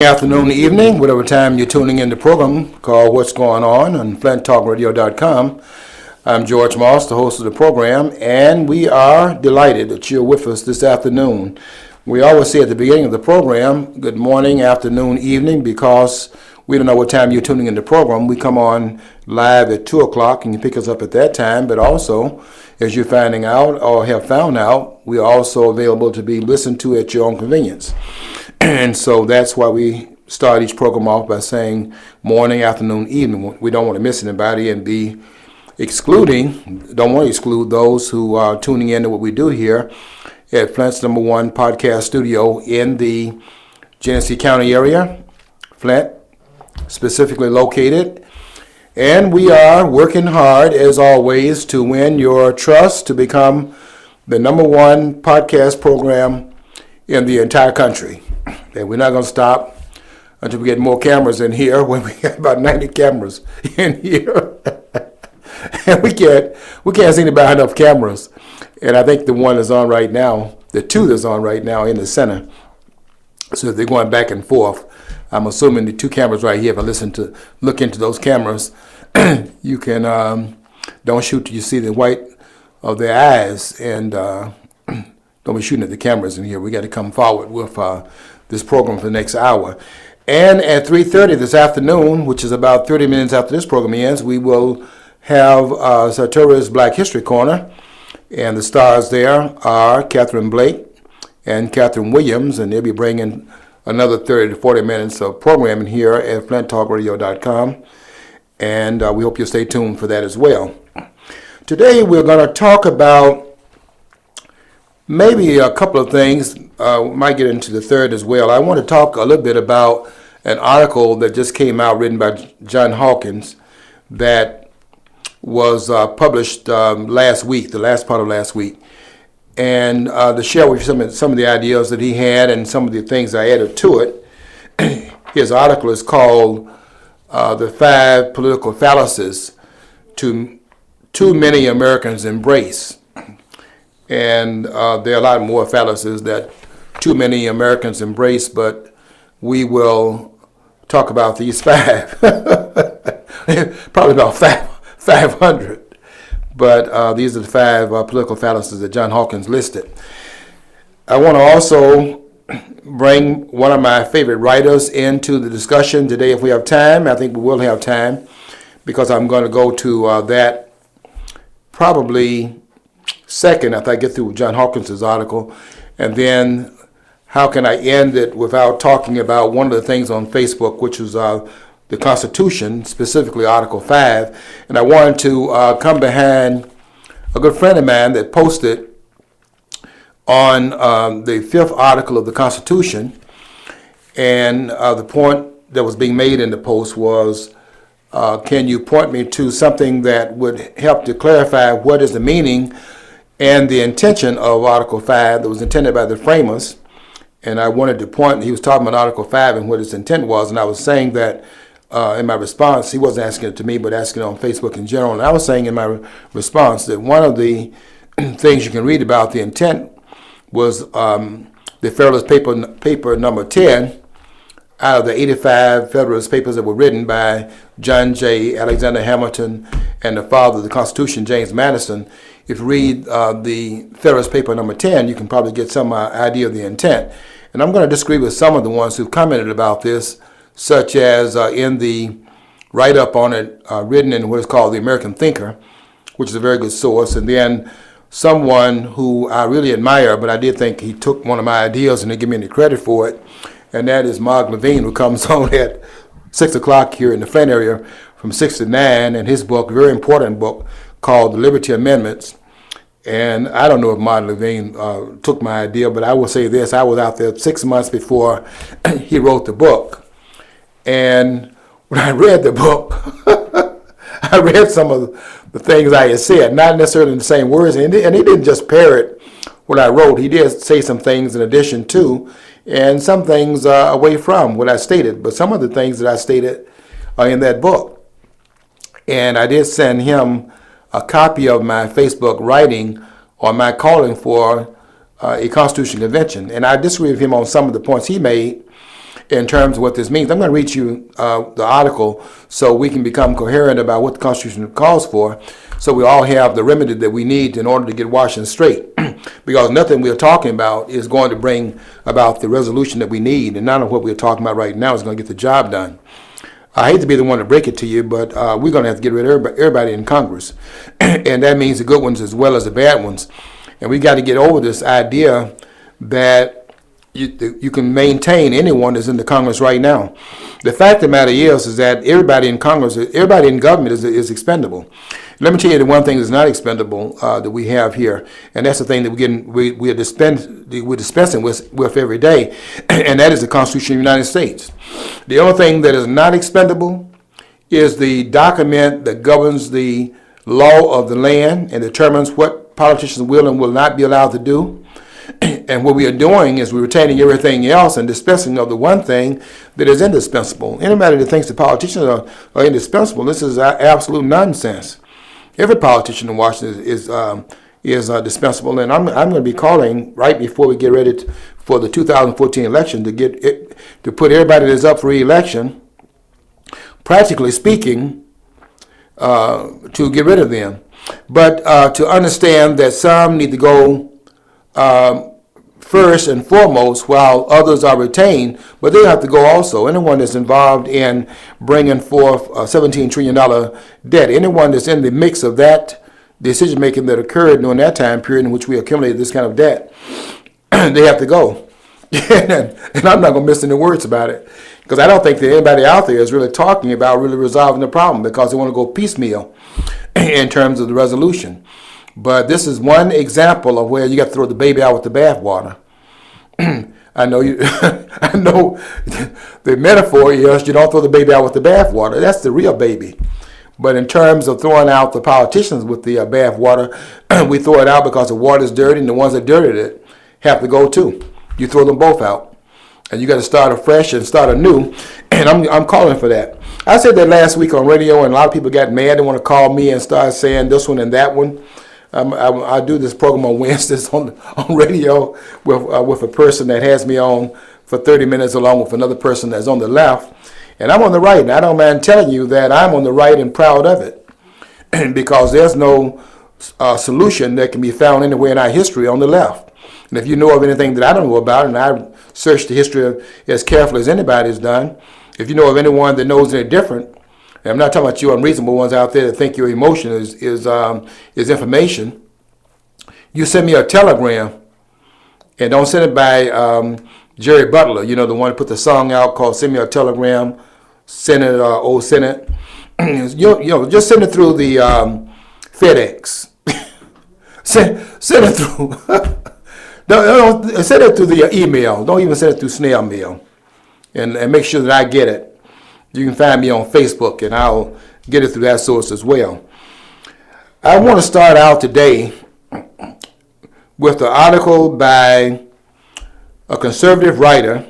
Afternoon, evening, whatever time you're tuning in the program called What's Going On FlintTalkRadio.com. I'm George Moss, the host of the program, and we are delighted that you're with us this afternoon. We always say at the beginning of the program, good morning, afternoon, evening, because we don't know what time you're tuning in the program. We come on live at 2 o'clock, and you pick us up at that time, but also, as you're finding out or have found out, we are also available to be listened to at your own convenience. And so that's why we start each program off by saying morning, afternoon, evening. We don't want to miss anybody and don't want to exclude those who are tuning in to what we do here at Flint's #1 podcast studio in the Genesee County area, Flint, specifically located. And we are working hard, as always, to win your trust to become the #1 podcast program in the entire country. And we're not going to stop until we get more cameras in here. When we got about 90 cameras in here, and we can't seem to buy enough cameras. And I think the one that's on right now, the two that's on right now in the center, so they're going back and forth. I'm assuming the two cameras right here. If I look into those cameras, you can don't shoot till you see the white of their eyes, and don't be shooting at the cameras in here. We got to come forward with this program for the next hour. And at 3:30 this afternoon, which is about 30 minutes after this program ends, we will have Sartorius Black History Corner. And the stars there are Catherine Blake and Catherine Williams, and they'll be bringing another 30 to 40 minutes of programming here at FlintTalkRadio.com. And we hope you'll stay tuned for that as well. Today we're going to talk about maybe a couple of things. We might get into the third as well. I want to talk a little bit about an article that just came out written by John Hawkins that was published last week, the last part of last week. And to share with you some of the ideas that he had and some of the things I added to it. His article is called The 5 Political Fallacies Too Many Americans Embrace. And there are a lot more fallacies that too many Americans embrace, but we will talk about these 5. Probably about 500. But these are the 5 political fallacies that John Hawkins listed. I want to also bring one of my favorite writers into the discussion today if we have time. I think we will have time, because I'm going to go to that probably second after I get through John Hawkins' article. And then how can I end it without talking about one of the things on Facebook, which was the Constitution, specifically Article 5. And I wanted to come behind a good friend of mine that posted on the 5th article of the Constitution. And the point that was being made in the post was, can you point me to something that would help to clarify what is the meaning and the intention of Article 5 that was intended by the framers. And I wanted to point, he was talking about Article 5 and what its intent was, and I was saying that in my response, he wasn't asking it to me, but asking it on Facebook in general, and I was saying in my response that one of the things you can read about the intent was the Federalist paper number 10 out of the 85 Federalist papers that were written by John Jay, Alexander Hamilton, and the father of the Constitution, James Madison. If you read the Federalist paper number 10, you can probably get some idea of the intent. And I'm going to disagree with some of the ones who've commented about this, such as in the write-up on it written in what is called the American Thinker, which is a very good source. And then someone who I really admire, but I did think he took one of my ideas and didn't give me any credit for it, and that is Mark Levine, who comes on at 6 o'clock here in the Flint area from 6 to 9, and his book, a very important book, called The Liberty Amendments. And I don't know if Martin Levine took my idea, but I will say this. I was out there 6 months before he wrote the book. And when I read the book, I read some of the things I had said, not necessarily in the same words. And he didn't just parrot what I wrote. He did say some things in addition to, and some things away from what I stated. But some of the things that I stated are in that book. And I did send him a copy of my Facebook writing on my calling for a constitutional convention. And I disagree with him on some of the points he made. in terms of what this means. I'm going to read you the article so we can become coherent about what the Constitution calls for, so we all have the remedy that we need in order to get Washington straight. Because nothing we're talking about is going to bring about the resolution that we need, and none of what we're talking about right now is going to get the job done. I hate to be the one to break it to you, but we're going to have to get rid of everybody in Congress. And that means the good ones as well as the bad ones. And we got to get over this idea that you can maintain anyone that's in the Congress right now. The fact of the matter is that everybody in Congress, everybody in government is expendable. Let me tell you the one thing that's not expendable that we have here, and that's the thing that we're dispensing with every day, and that is the Constitution of the United States. The only thing that is not expendable is the document that governs the law of the land and determines what politicians will and will not be allowed to do. And what we are doing is we're retaining everything else and dispensing of the one thing that is indispensable. Anybody that thinks the politicians are indispensable, this is absolute nonsense. Every politician in Washington is dispensable, and I'm going to be calling right before we get ready for the 2014 election to put everybody that's up for re-election, practically speaking, to get rid of them. But to understand that some need to go first and foremost while others are retained, but they have to go also. Anyone that's involved in bringing forth a $17 trillion debt, anyone that's in the mix of that decision making that occurred during that time period in which we accumulated this kind of debt, they have to go. And I'm not going to miss any words about it, because I don't think that anybody out there is really talking about really resolving the problem, because they want to go piecemeal in terms of the resolution. But this is one example of where you got to throw the baby out with the bathwater. I know I know the metaphor is you don't throw the baby out with the bathwater. That's the real baby. But in terms of throwing out the politicians with the bathwater, we throw it out because the water is dirty, and the ones that dirtied it have to go too. You throw them both out, and you got to start afresh and start anew. And I'm calling for that. I said that last week on radio, and a lot of people got mad. They want to call me and start saying this one and that one. I do this program on Wednesdays on radio with a person that has me on for 30 minutes along with another person that's on the left. And I'm on the right, and I don't mind telling you that I'm on the right and proud of it. Because there's no solution that can be found anywhere in our history on the left. And if you know of anything that I don't know about, and I searched the history as carefully as anybody's done, if you know of anyone that knows any different, and I'm not talking about you unreasonable ones out there that think your emotion is information, you send me a telegram, and don't send it by Jerry Butler, you know, the one who put the song out called "Send Me a Telegram," Senate, old Senate. Just send it through the FedEx. send it through. Don't send it through the email. Don't even send it through snail mail, and make sure that I get it. You can find me on Facebook, and I'll get it through that source as well. I want to start out today with an article by a conservative writer,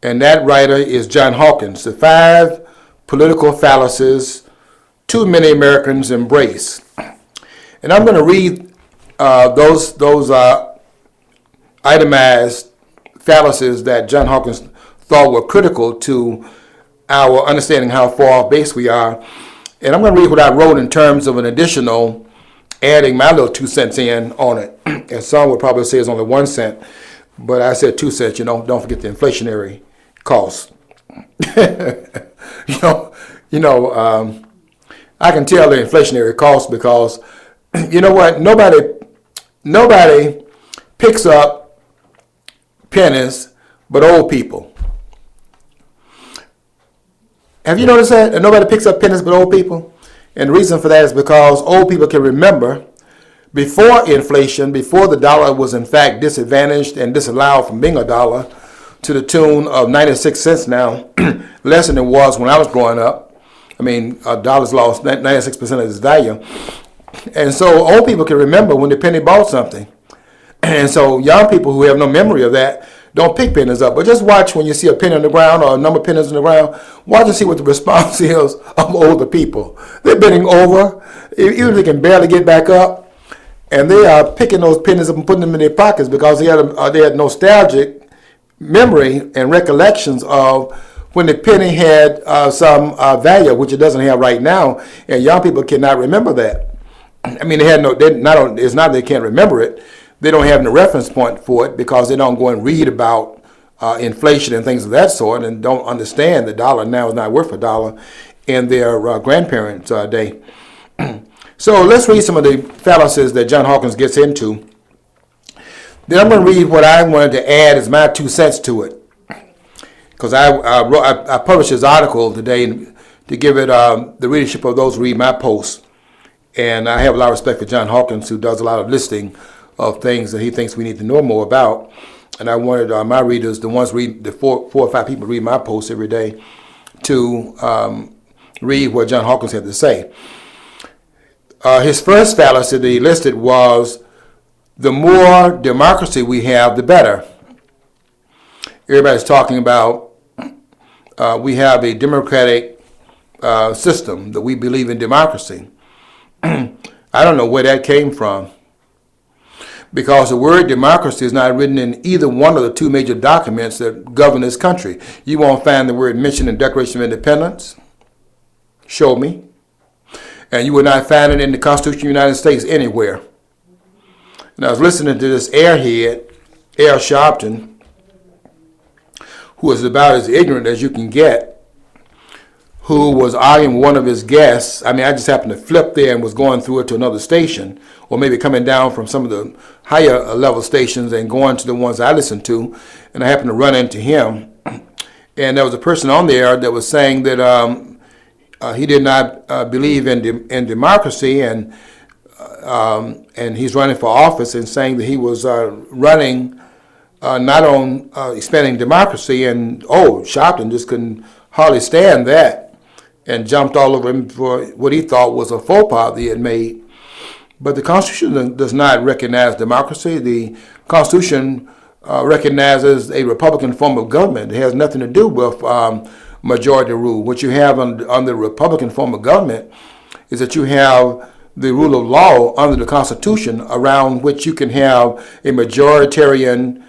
and that writer is John Hawkins, "The 5 Political Fallacies Too Many Americans Embrace." And I'm going to read those itemized fallacies that John Hawkins thought were critical to our understanding how far off base we are. And I'm going to read what I wrote in terms of an additional, adding my little 2 cents in on it. And some would probably say it's only 1 cent, but I said 2 cents, don't forget the inflationary costs. I can tell the inflationary costs because, you know what, nobody picks up pennies but old people. Have you noticed that? And nobody picks up pennies but old people? And the reason for that is because old people can remember before inflation, before the dollar was in fact disadvantaged and disallowed from being a dollar to the tune of 96 cents now, less than it was when I was growing up. I mean, a dollar's lost 96% of its value. And so old people can remember when the penny bought something. And so young people who have no memory of that don't pick pennies up, but just watch when you see a penny on the ground or a number of pennies on the ground. Watch and see what the response is of older people. They're bending over, even if they can barely get back up, and they are picking those pennies up and putting them in their pockets because they had nostalgic memory and recollections of when the penny had some value, which it doesn't have right now, and young people cannot remember that. I mean, they had no. They not. It's not that they can't remember it. They don't have no reference point for it because they don't go and read about inflation and things of that sort, and don't understand the dollar now is not worth a dollar in their grandparents' day. So let's read some of the fallacies that John Hawkins gets into. Then I'm going to read what I wanted to add as my 2 cents to it, because I published this article today to give it the readership of those who read my posts. And I have a lot of respect for John Hawkins, who does a lot of listing of things that he thinks we need to know more about. And I wanted my readers, the ones read the four or five people read my posts every day, to read what John Hawkins had to say. His first fallacy that he listed was, the more democracy we have, the better. Everybody's talking about we have a democratic system, that we believe in democracy. I don't know where that came from, because the word democracy is not written in either one of the 2 major documents that govern this country. You won't find the word mentioned in the Declaration of Independence. Show me. And you will not find it in the Constitution of the United States anywhere. And I was listening to this airhead, Al Sharpton, who is about as ignorant as you can get, who was arguing with one of his guests. I mean, I just happened to flip there and was going through it to another station, or maybe coming down from some of the higher level stations and going to the ones I listened to, and I happened to run into him. And there was a person on there that was saying that he did not believe in democracy, and he's running for office, and saying that he was running not on expanding democracy, and Sharpton just couldn't hardly stand that, and jumped all over him for what he thought was a faux pas that he had made. But the Constitution does not recognize democracy. The Constitution recognizes a Republican form of government. It has nothing to do with majority rule. What you have on the Republican form of government is that you have the rule of law under the Constitution, around which you can have a majoritarian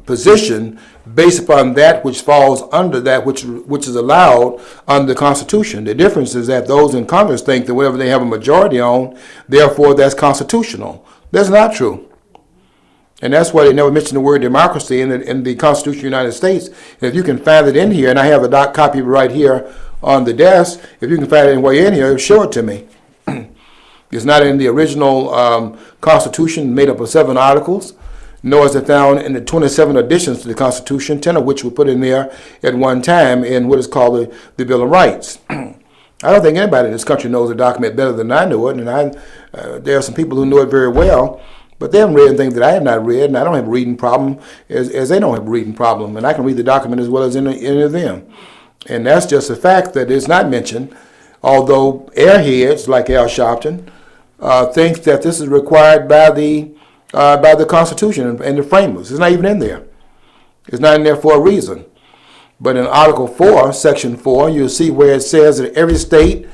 position based upon that which falls under that which is allowed under the Constitution. The difference is that those in Congress think that whatever they have a majority on, therefore that's constitutional. That's not true. And that's why they never mention the word democracy in the Constitution of the United States. And if you can find it in here, and I have a copy right here on the desk, if you can find it anywhere in here, show it to me. It's not in the original Constitution made up of 7 articles, nor is it found in the 27 additions to the Constitution, 10 of which were put in there at one time in what is called the Bill of Rights. I don't think anybody in this country knows the document better than I know it, and there are some people who know it very well, but they haven't read things that I have not read, and I don't have a reading problem as they don't have a reading problem, and I can read the document as well as any of them. And that's just a fact that it's not mentioned, although airheads like Al Sharpton think that this is required by the Constitution and the framers. It's not even in there. It's not in there for a reason. But in Article 4, Section 4, you'll see where it says that every state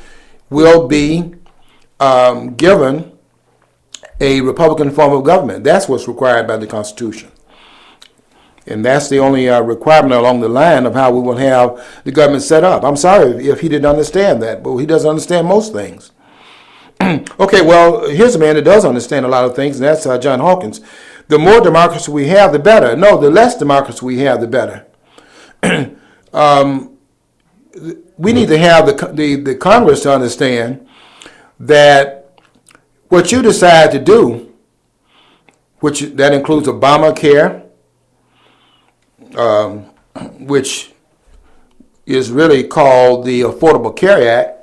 will be given a Republican form of government. That's what's required by the Constitution. And that's the only requirement along the line of how we will have the government set up. I'm sorry if he didn't understand that, but he doesn't understand most things. Okay, well, here's a man that does understand a lot of things, and that's John Hawkins. The more democracy we have, the better. No, the less democracy we have, the better. We need to have the Congress to understand that what you decide to do, which that includes Obamacare, which is really called the Affordable Care Act.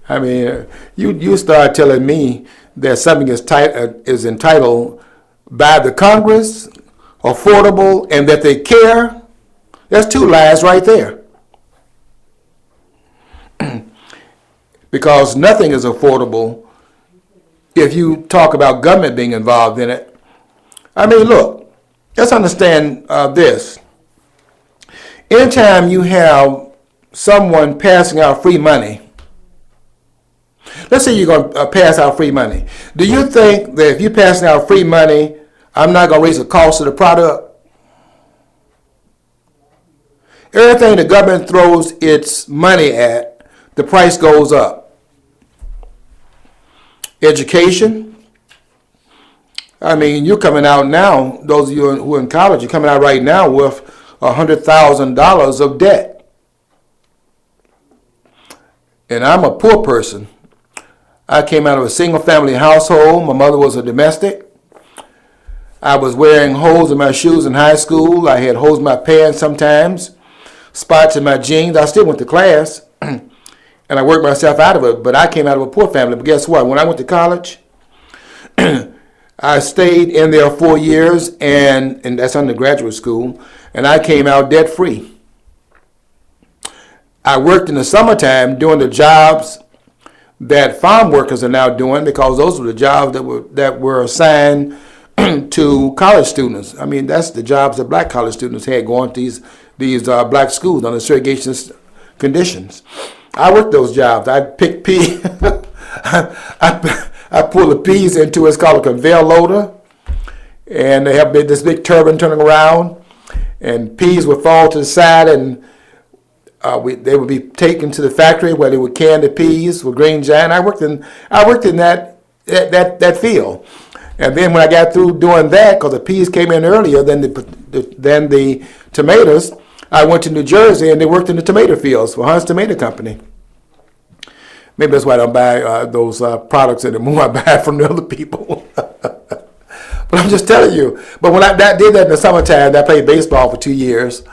I mean, you start telling me that something is entitled by the Congress, affordable, and that they care. That's 2 lies right there. Because nothing is affordable if you talk about government being involved in it. I mean, look, let's understand this. Anytime you have someone passing out free money, let's say you're going to pass out free money. Do you think that if you're passing out free money, I'm not going to raise the cost of the product. Everything the government throws its money at, the price goes up. Education. I mean, you're coming out now, those of you who are in college, you're coming out right now with $100,000 of debt. And I'm a poor person. I came out of a single family household. My mother was a domestic. I was wearing holes in my shoes in high school. I had holes in my pants sometimes, spots in my jeans. I still went to class, and I worked myself out of it. But I came out of a poor family. But guess what? When I went to college, I stayed in there 4 years, and that's undergraduate school, and I came out debt-free. I worked in the summertime doing the jobs that farm workers are now doing, because those were the jobs that were assigned to college students. I mean, that's the jobs that black college students had going to these black schools under segregation conditions. I worked those jobs. I picked peas. I pull the peas into what's called a conveyor loader, and they have this big turbine turning around, and peas would fall to the side, and they would be taken to the factory where they would can the peas with Green Giant. I worked in that field. And then when I got through doing that, because the peas came in earlier than the tomatoes, I went to New Jersey and they worked in the tomato fields for Hunt's Tomato Company. Maybe that's why I don't buy those products anymore. I buy from the other people. But I'm just telling you. But when I did that in the summertime, I played baseball for 2 years.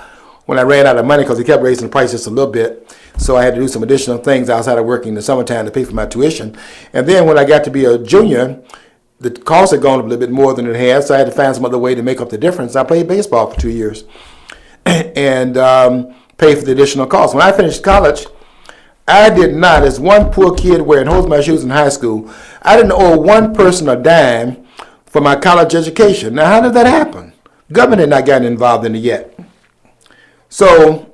When I ran out of money, because they kept raising the price just a little bit, so I had to do some additional things outside of working in the summertime to pay for my tuition. And then when I got to be a junior, the cost had gone up a little bit more than it had, so I had to find some other way to make up the difference. I played baseball for 2 years and paid for the additional cost. When I finished college, I did not, as one poor kid wearing holes in my shoes in high school, I didn't owe one person a dime for my college education. Now, how did that happen? Government had not gotten involved in it yet. So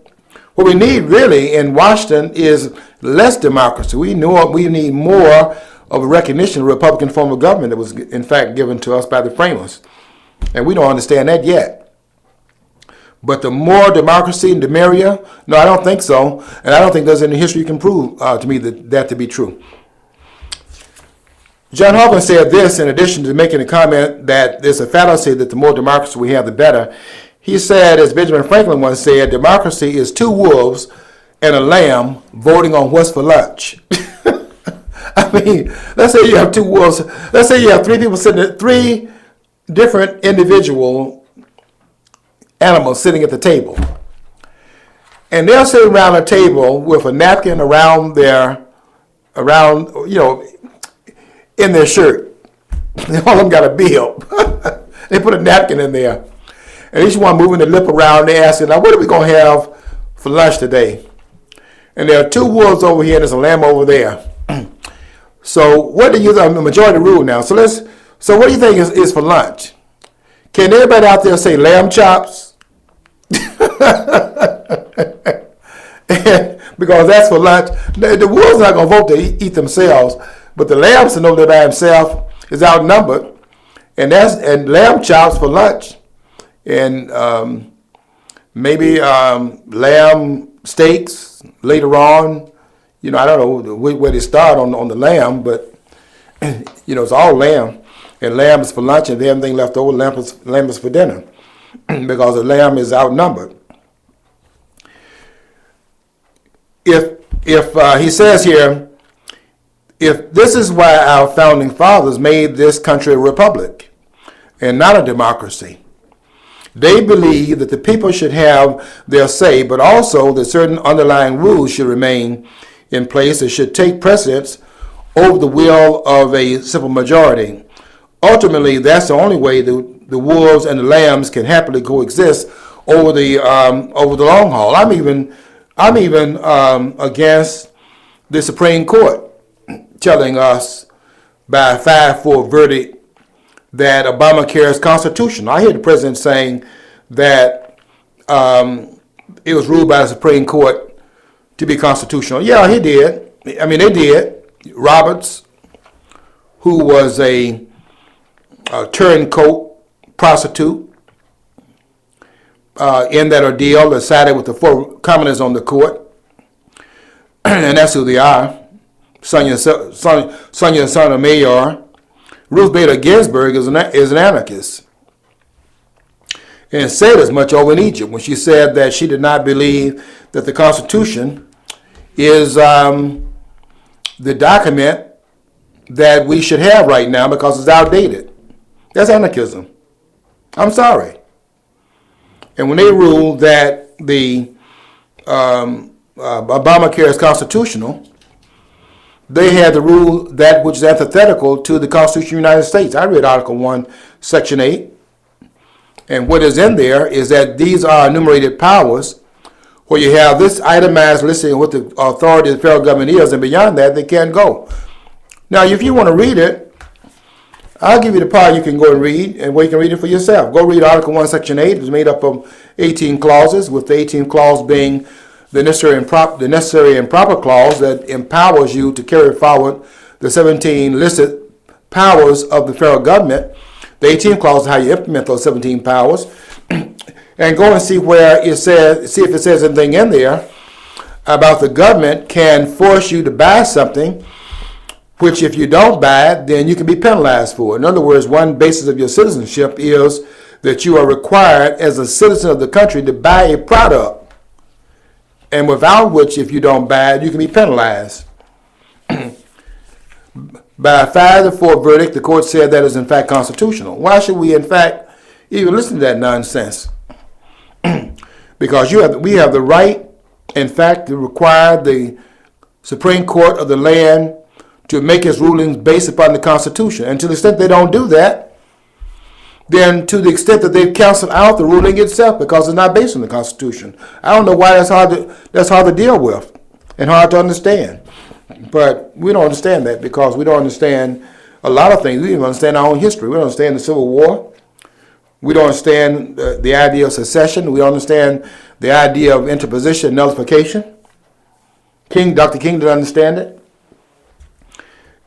what we need really in Washington is less democracy. We need more of a recognition of the Republican form of government that was, in fact, given to us by the framers. And we don't understand that yet. But the more democracy, the merrier? No, I don't think so. And I don't think there's any history you can prove to me that to be true. John Hawkins said this, in addition to making a comment that there's a fallacy that the more democracy we have, the better. He said, as Benjamin Franklin once said, democracy is 2 wolves and a lamb voting on what's for lunch. I mean, let's say you have 2 wolves. Let's say you have 3 people sitting at 3 different individual animals sitting at the table. And they're sitting around a table with a napkin around in their shirt. All of them got a bill. They put a napkin in there. And each one moving their lip around, they asking, now what are we going to have for lunch today? And there are 2 wolves over here and there's a lamb over there. So what do you think? The majority rule now. So what do you think is for lunch? Can everybody out there say lamb chops? Because that's for lunch. The wolves are not going to vote to eat themselves, but the lambs, to know that by himself, is outnumbered. And lamb chops for lunch. And maybe lamb steaks later on. I don't know where they start on the lamb, but it's all lamb. And lamb is for lunch, and everything left over, lamb is for dinner, because the lamb is outnumbered. If he says here, if this is why our founding fathers made this country a republic and not a democracy. They believe that the people should have their say, but also that certain underlying rules should remain in place that should take precedence over the will of a simple majority. Ultimately, that's the only way the wolves and the lambs can happily coexist over the long haul. I'm even against the Supreme Court telling us by a 5-4 verdict that Obamacare is constitutional. I hear the president saying that it was ruled by the Supreme Court to be constitutional. Yeah, he did. I mean, they did. Roberts, who was a turncoat prostitute in that ordeal that sided with the 4 communists on the court. And that's who they are. Sonia Sotomayor. Ruth Bader Ginsburg is an anarchist. And said as much over in Egypt when she said that she did not believe that the Constitution is the document that we should have right now because it's outdated. That's anarchism. I'm sorry. And when they ruled that the Obamacare is constitutional, they had to rule that which is antithetical to the Constitution of the United States. I read Article 1, Section 8. And what is in there is that these are enumerated powers where you have this itemized listing of what the authority of the federal government is, and beyond that, they can't go. Now, if you want to read it, I'll give you the part you can go and read, and where you can read it for yourself. Go read Article 1, Section 8. It's made up of 18 clauses, with the 18th clause being the necessary and proper clause that empowers you to carry forward the 17 listed powers of the federal government. The 18th clause is how you implement those 17 powers. And go and see where it says, see if it says anything in there about the government can force you to buy something, which if you don't buy it, then you can be penalized for it. In other words, one basis of your citizenship is that you are required as a citizen of the country to buy a product, and without which, if you don't buy it, you can be penalized. By a 5-4 verdict, the court said that is in fact constitutional. Why should we in fact even listen to that nonsense? Because we have the right, in fact, to require the Supreme Court of the land to make its rulings based upon the Constitution. And to the extent they don't do that, then to the extent that they've canceled out the ruling itself because it's not based on the Constitution. I don't know why that's hard to deal with and hard to understand. But we don't understand that because we don't understand a lot of things. We don't even understand our own history. We don't understand the Civil War. We don't understand the idea of secession. We don't understand the idea of interposition and nullification. Dr. King didn't understand it.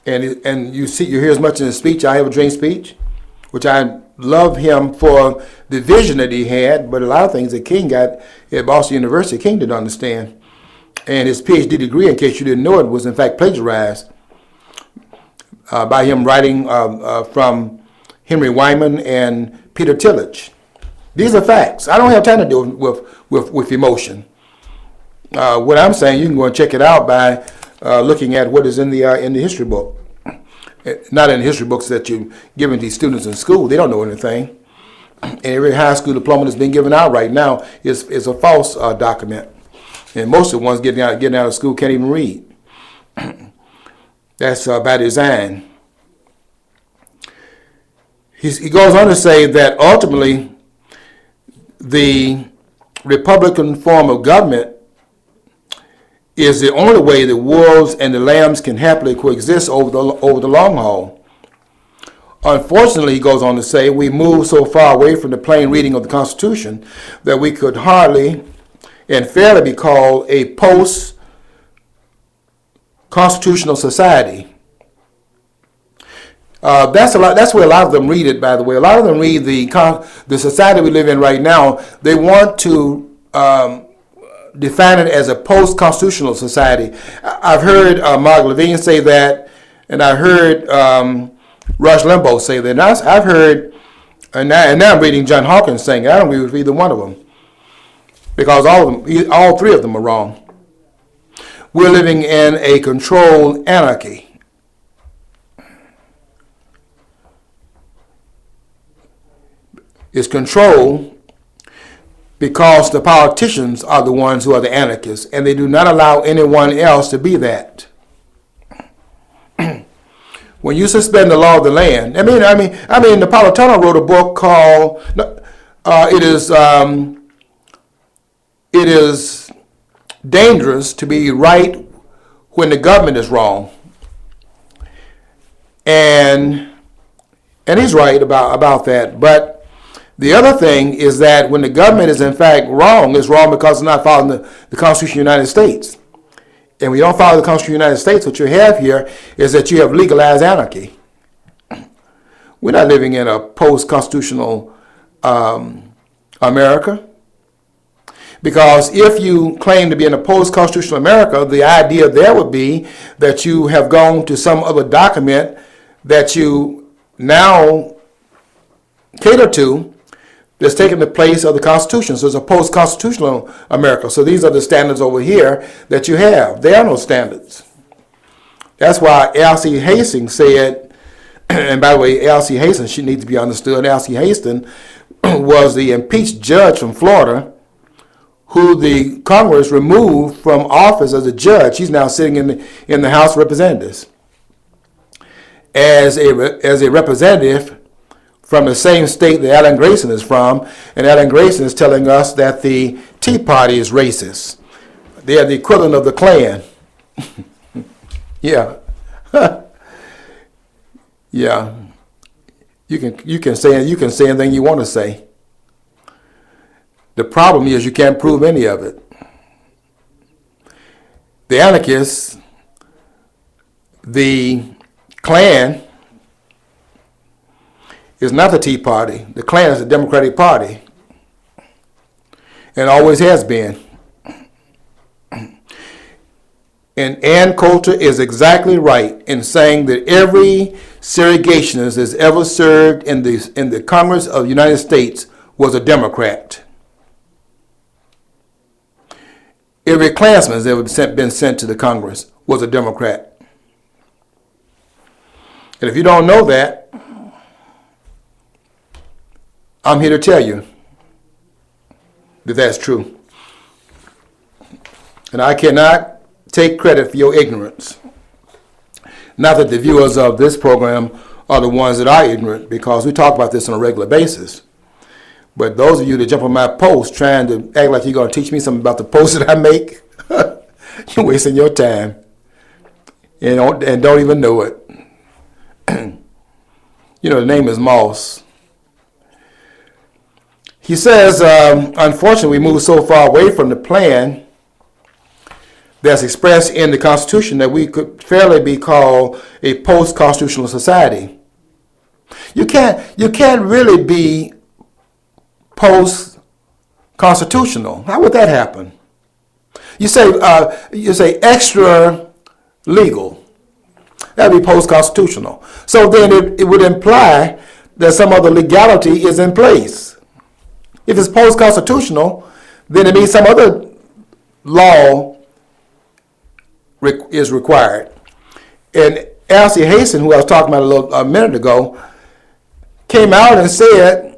And you hear as much in his speech, I Have a Dream speech, which I love him for the vision that he had, but a lot of things that King got at Boston University, King didn't understand. And his PhD degree, in case you didn't know it, was in fact plagiarized by him writing from Henry Wyman and Peter Tillage. These are facts. I don't have time to deal with emotion. What I'm saying, you can go and check it out by looking at what is in the history book. Not in the history books that you're giving these students in school. They don't know anything. And every high school diploma that's being given out right now is a false document. And most of the ones getting out of school can't even read. That's by design. He goes on to say that ultimately the Republican form of government is the only way the wolves and the lambs can happily coexist over the long haul. Unfortunately, he goes on to say, we move so far away from the plain reading of the Constitution that we could hardly and fairly be called a post-constitutional society. That's where a lot of them read it, by the way. A lot of them read the society we live in right now. They want to define it as a post-constitutional society. I've heard Mark Levine say that, and I heard Rush Limbaugh say that. And I've heard, and now I'm reading John Hawkins saying it. I don't agree with either one of them, because all three of them are wrong. We're living in a controlled anarchy. It's control because the politicians are the ones who are the anarchists, and they do not allow anyone else to be that. When you suspend the law of the land, I mean, Napolitano wrote a book called "It Is Dangerous to Be Right When the Government is Wrong," and he's right about that, but. The other thing is that when the government is in fact wrong, it's wrong because it's not following the Constitution of the United States. And when you don't follow the Constitution of the United States, what you have here is that you have legalized anarchy. We're not living in a post-constitutional America? Because if you claim to be in a post-constitutional America, the idea there would be that you have gone to some other document that you now cater to that's taking the place of the Constitution. So it's a post-constitutional America. So these are the standards over here that you have. There are no standards. That's why Alcee Hastings said, and by the way, Alcee Hastings, she needs to be understood. Alcee Hastings was the impeached judge from Florida who the Congress removed from office as a judge. He's now sitting in the House of Representatives as a representative from the same state that Alan Grayson is from, and Alan Grayson is telling us that the Tea Party is racist. They are the equivalent of the Klan. Yeah. Yeah. You can say anything you want to say. The problem is you can't prove any of it. The anarchists, the Klan, is not the Tea Party. The Klan is the Democratic Party, and always has been. And Ann Coulter is exactly right in saying that every segregationist that's ever served in the Congress of the United States was a Democrat. Every Klansman that's ever been sent to the Congress was a Democrat. And if you don't know that, I'm here to tell you that that's true. And I cannot take credit for your ignorance. Not that the viewers of this program are the ones that are ignorant, because we talk about this on a regular basis. But those of you that jump on my post trying to act like you're going to teach me something about the posts that I make, you're wasting your time and don't even know it. You know, the name is Moss. He says, unfortunately, we move so far away from the plan that's expressed in the Constitution that we could fairly be called a post-constitutional society. You can't really be post-constitutional. How would that happen? You say extra legal. That would be post-constitutional. So then it would imply that some other legality is in place. If it's post-constitutional, then it means some other law is required. And Alcee Hastings, who I was talking about a minute ago, came out and said,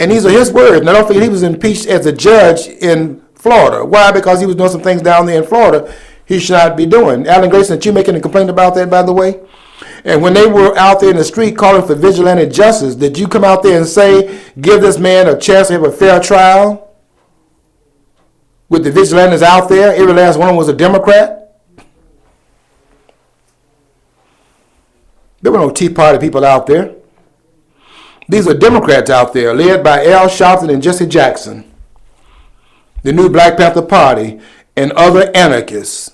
and these are his words, and I don't think he was impeached as a judge in Florida. Why? Because he was doing some things down there in Florida he should not be doing. Alan Grayson, did you making a complaint about that, by the way? And when they were out there in the street calling for vigilante justice, did you come out there and say, give this man a chance to have a fair trial? With the vigilantes out there, every last one of them was a Democrat? There were no Tea Party people out there. These are Democrats out there, led by Al Sharpton and Jesse Jackson, the new Black Panther Party, and other anarchists.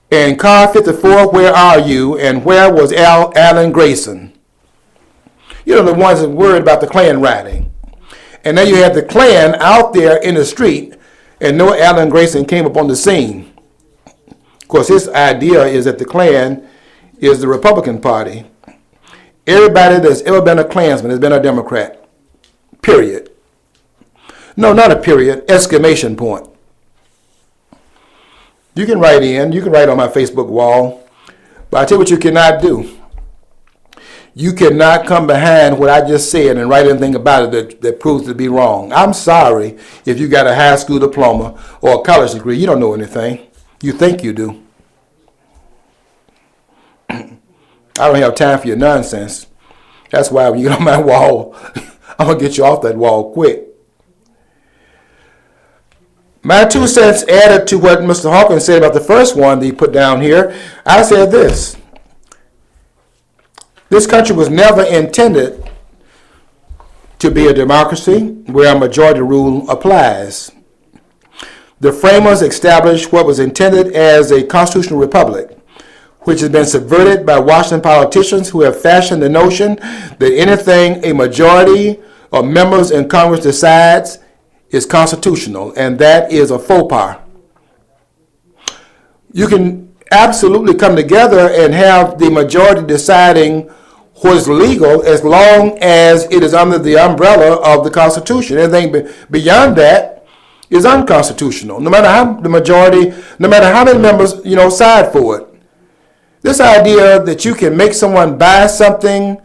And Car 54, where are you? And where was Alan Grayson? You know, the ones that worried about the Klan rioting. And then you had the Klan out there in the street, and no Alan Grayson came up on the scene. Of course, his idea is that the Klan is the Republican Party. Everybody that's ever been a Klansman has been a Democrat. Period. No, not a period. Exclamation point. You can write on my Facebook wall, but I tell you what you cannot do. You cannot come behind what I just said and write anything about it that proves to be wrong. I'm sorry if you got a high school diploma or a college degree. You don't know anything. You think you do. I don't have time for your nonsense. That's why when you get on my wall, I'm going to get you off that wall quick. My 2 cents added to what Mr. Hawkins said about the first one that he put down here. I said this. This country was never intended to be a democracy where a majority rule applies. The framers established what was intended as a constitutional republic, which has been subverted by Washington politicians who have fashioned the notion that anything a majority of members in Congress decides is constitutional, and that is a faux pas. You can absolutely come together and have the majority deciding what is legal as long as it is under the umbrella of the Constitution. Anything beyond that is unconstitutional, no matter how the majority, no matter how many members, side for it. This idea that you can make someone buy something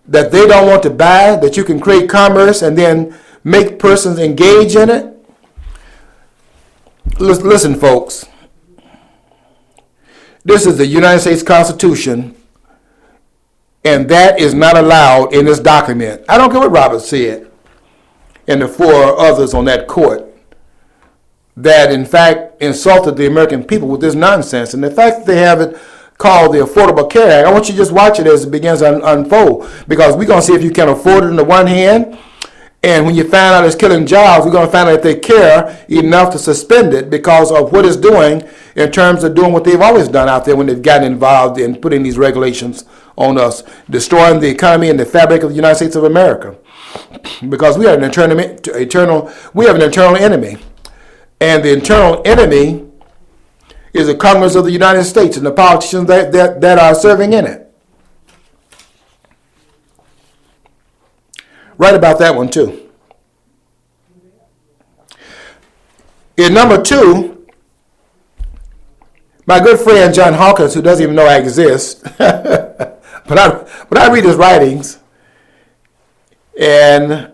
that they don't want to buy, that you can create commerce and then make persons engage in it. Listen, folks. This is the United States Constitution, and that is not allowed in this document. I don't care what Roberts said and the four others on that court that, in fact, insulted the American people with this nonsense. And the fact that they have it called the Affordable Care Act, I want you to just watch it as it begins to unfold, because we're going to see if you can afford it on the one hand, and when you find out it's killing jobs, we're going to find out if they care enough to suspend it because of what it's doing in terms of doing what they've always done out there when they've gotten involved in putting these regulations on us, destroying the economy and the fabric of the United States of America. Because we have an internal enemy, and the internal enemy is the Congress of the United States and the politicians that are serving in it. Right about that one, too. In number 2, my good friend John Hawkins, who doesn't even know I exist, but I read his writings, and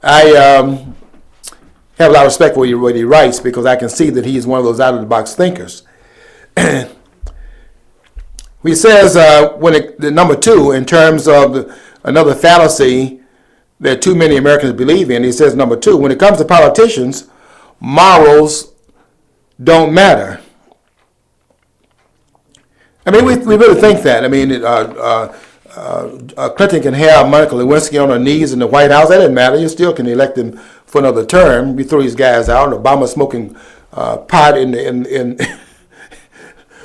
I have a lot of respect for what he writes, because I can see that he is one of those out-of-the-box thinkers. He says, the number 2, in terms of another fallacy that too many Americans believe in, he says, number 2, when it comes to politicians, morals don't matter. I mean, we really think that. I mean, Clinton can have Monica Lewinsky on her knees in the White House. That doesn't matter. You still can elect him for another term. We throw these guys out. Obama smoking pot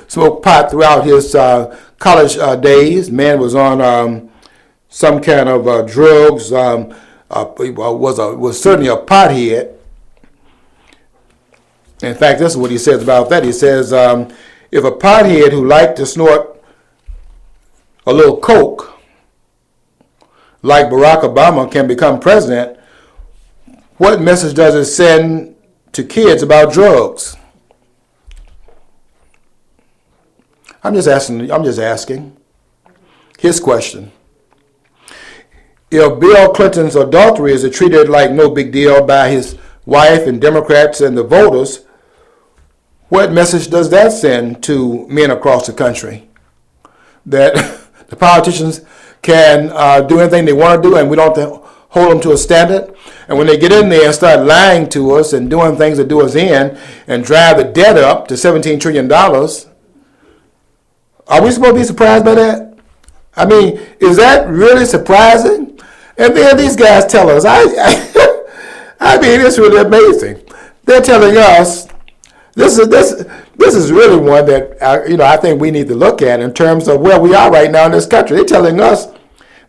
smoked pot throughout his college days. Man was on some kind of drugs. Was certainly a pothead. In fact, this is what he says about that. He says, if a pothead who liked to snort a little coke, like Barack Obama, can become president, what message does it send to kids about drugs? I'm just asking. His question. If Bill Clinton's adultery is treated like no big deal by his wife and Democrats and the voters, what message does that send to men across the country? That the politicians can do anything they want to do, and we don't have to hold them to a standard. And when they get in there and start lying to us and doing things that do us in and drive the debt up to $17 trillion, are we supposed to be surprised by that? I mean, is that really surprising? And then these guys tell us, I mean, it's really amazing. They're telling us, this is really one that I think we need to look at in terms of where we are right now in this country. They're telling us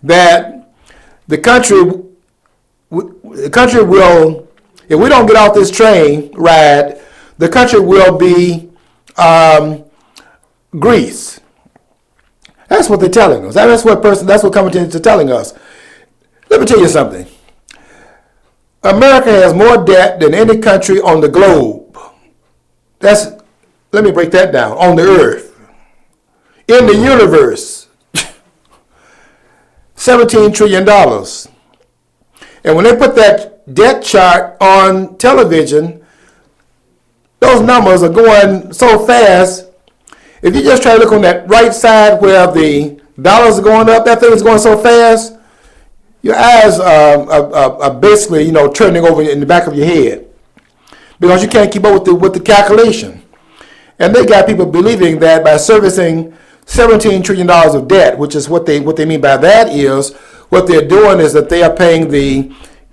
that the country will, if we don't get off this train ride, the country will be Greece. That's what they're telling us. That's what commentators are telling us. Let me tell you something. America has more debt than any country on the globe. Let me break that down. On the earth. In the universe. $17 trillion. And when they put that debt chart on television, those numbers are going so fast. If you just try to look on that right side where the dollars are going up, that thing is going so fast, your eyes are basically, turning over in the back of your head because you can't keep up with the calculation. And they got people believing that by servicing $17 trillion of debt, which is what they mean by that is, what they're doing is that they are paying the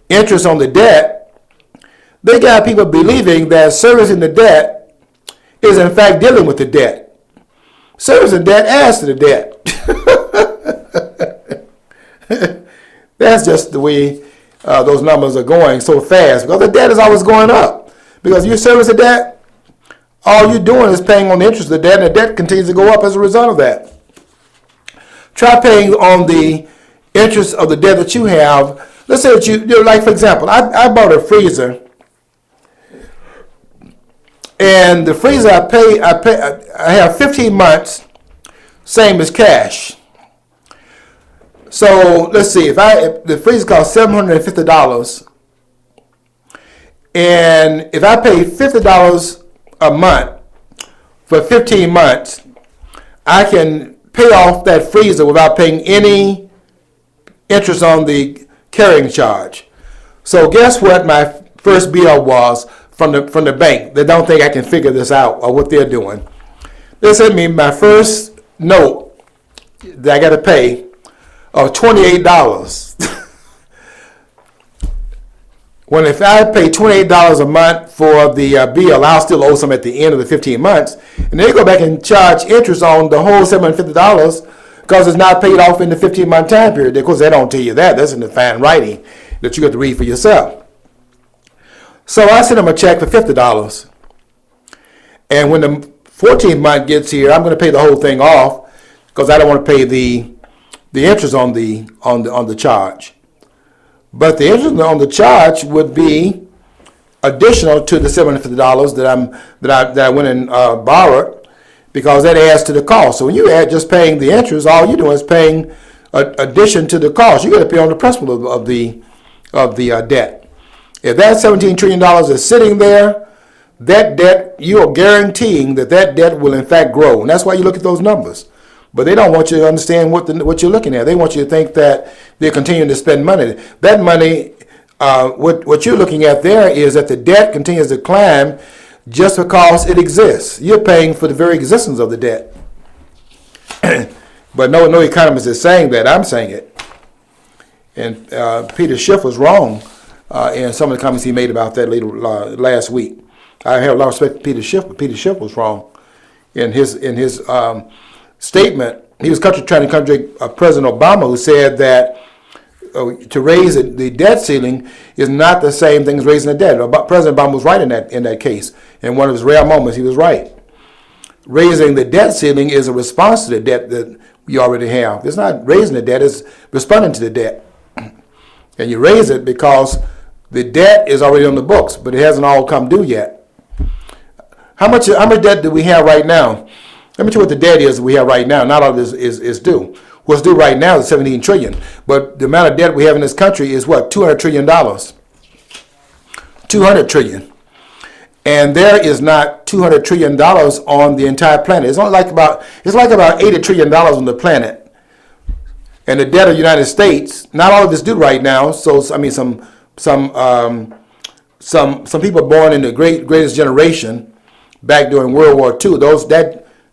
interest on the debt. They got people believing that servicing the debt is in fact dealing with the debt. Servicing debt adds to the debt. That's just the way those numbers are going so fast, because the debt is always going up. Because you service the debt, all you're doing is paying on the interest of the debt, and the debt continues to go up as a result of that. Try paying on the interest of the debt that you have. Let's say that you like, for example, I bought a freezer, and the freezer I have 15 months, same as cash. So let's see, if the freezer costs $750, and if I pay $50 a month for 15 months, I can pay off that freezer without paying any interest on the carrying charge. So guess what my first bill was from the bank? They don't think I can figure this out or what they're doing. They sent me my first note that I got to pay of $28. When if I pay $28 a month for the bill, I'll still owe some at the end of the 15 months. And they go back and charge interest on the whole $750 because it's not paid off in the 15-month time period. Of course, they don't tell you that. That's in the fine writing that you got to read for yourself. So I sent them a check for $50. And when the 14th month gets here, I'm going to pay the whole thing off because I don't want to pay the interest on the charge. But the interest on the charge would be additional to the $750 that I went and borrowed, because that adds to the cost. So when you add just paying the interest, all you're doing is paying addition to the cost. You got to pay on the principal of the debt. If that $17 trillion is sitting there, that debt, you are guaranteeing that debt will in fact grow, and that's why you look at those numbers. But they don't want you to understand what you're looking at. They want you to think that they're continuing to spend money. That money, what you're looking at there is that the debt continues to climb just because it exists. You're paying for the very existence of the debt. But no economist is saying that. I'm saying it. And Peter Schiff was wrong in some of the comments he made about that last week. I have a lot of respect for Peter Schiff, but Peter Schiff was wrong in his statement. He was trying to contradict President Obama, who said that to raise the debt ceiling is not the same thing as raising the debt. President Obama was right in that case. In one of his rare moments, he was right. Raising the debt ceiling is a response to the debt that you already have. It's not raising the debt; it's responding to the debt. And you raise it because the debt is already on the books, but it hasn't all come due yet. How much debt do we have right now? Let me tell you what the debt is that we have right now. Not all of this is due. What's due right now is $17 trillion. But the amount of debt we have in this country is what? $200 trillion. $200 trillion. And there is not $200 trillion on the entire planet. It's like about $80 trillion on the planet. And the debt of the United States, not all of it's due right now. So I mean, some people born in the greatest generation back during World War II,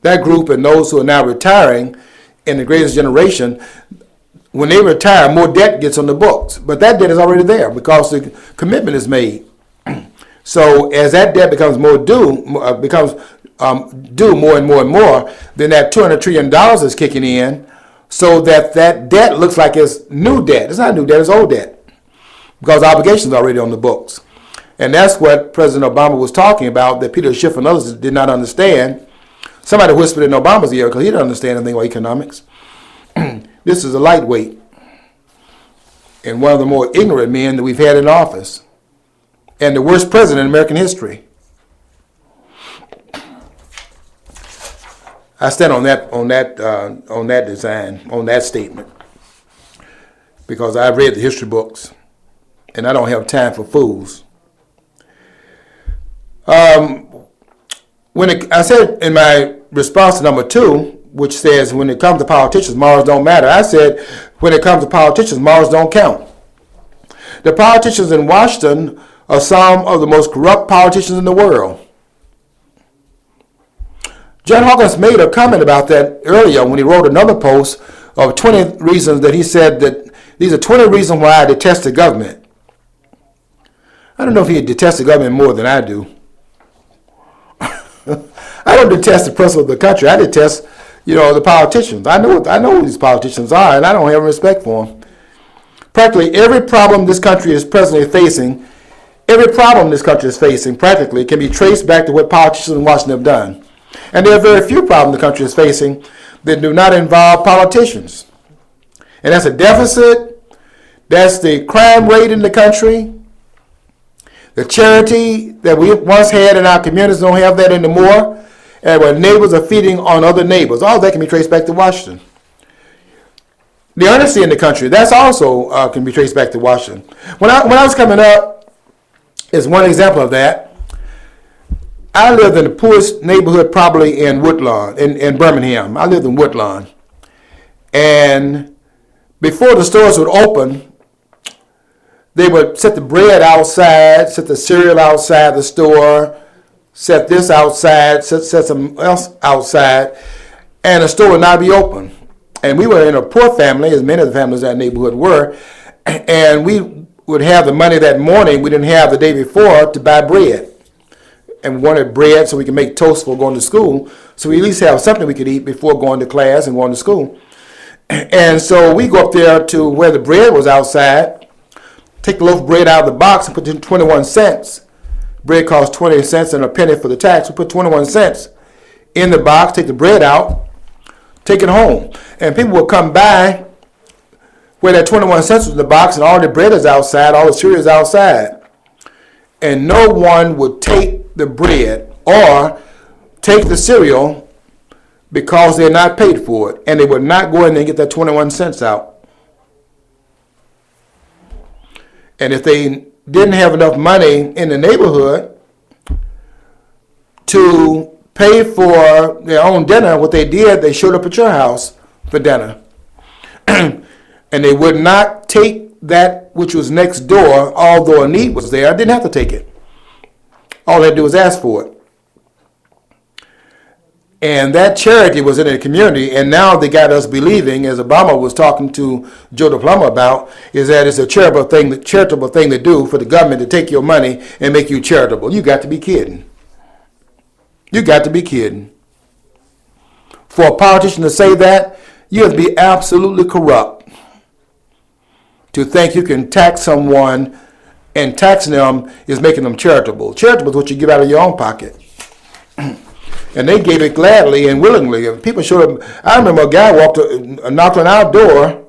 that group and those who are now retiring in the greatest generation, when they retire, more debt gets on the books. But that debt is already there because the commitment is made. So as that debt becomes due more and more and more, then that $200 trillion is kicking in, so that debt looks like it's new debt. It's not new debt, it's old debt, because obligations are already on the books. And that's what President Obama was talking about, that Peter Schiff and others did not understand. Somebody whispered in Obama's ear because he didn't understand anything about economics. This is a lightweight and one of the more ignorant men that we've had in office, and the worst president in American history. I stand on that statement, because I've read the history books, and I don't have time for fools. I said in my response to number 2, which says when it comes to politicians, morals don't matter, I said when it comes to politicians, morals don't count. The politicians in Washington are some of the most corrupt politicians in the world. John Hawkins made a comment about that earlier when he wrote another post of 20 reasons that he said that these are 20 reasons why I detest the government. I don't know if he detests the government more than I do. I don't detest the principle of the country. I detest, the politicians. I know who these politicians are, and I don't have respect for them. Practically every problem this country is presently facing, practically can be traced back to what politicians in Washington have done. And there are very few problems the country is facing that do not involve politicians. And that's a deficit, that's the crime rate in the country, the charity that we once had in our communities don't have that anymore, and where neighbors are feeding on other neighbors. All that can be traced back to Washington. The honesty in the country, that's also can be traced back to Washington. When I was coming up, is one example of that. I lived in the poorest neighborhood probably in Woodlawn, in Birmingham. I lived in Woodlawn. And before the stores would open, they would set the bread outside, set the cereal outside the store, set this outside, set something else outside, and the store would not be open. And we were in a poor family, as many of the families in that neighborhood were, and we would have the money that morning we didn't have the day before to buy bread. And we wanted bread so we could make toast for going to school, so we at least have something we could eat before going to class and going to school. And so we go up there to where the bread was outside, take the loaf of bread out of the box and put in 21 cents. Bread costs 20 cents and a penny for the tax. We put 21 cents in the box, take the bread out, take it home. And people would come by where that 21 cents was in the box and all the bread is outside, all the cereal is outside. And no one would take the bread or take the cereal because they're not paid for it. And they would not go in there and get that 21 cents out. And if they didn't have enough money in the neighborhood to pay for their own dinner, what they did, they showed up at your house for dinner. And they would not take that which was next door, although a need was there. I didn't have to take it. All they had to do was ask for it. And that charity was in the community, and now they got us believing, as Obama was talking to Joe DePlummer about, is that it's a charitable thing to do for the government to take your money and make you charitable. You got to be kidding. You got to be kidding. For a politician to say that, you have to be absolutely corrupt to think you can tax someone and taxing them is making them charitable. Charitable is what you give out of your own pocket. And they gave it gladly and willingly. People showed up. I remember a guy knocked on our door,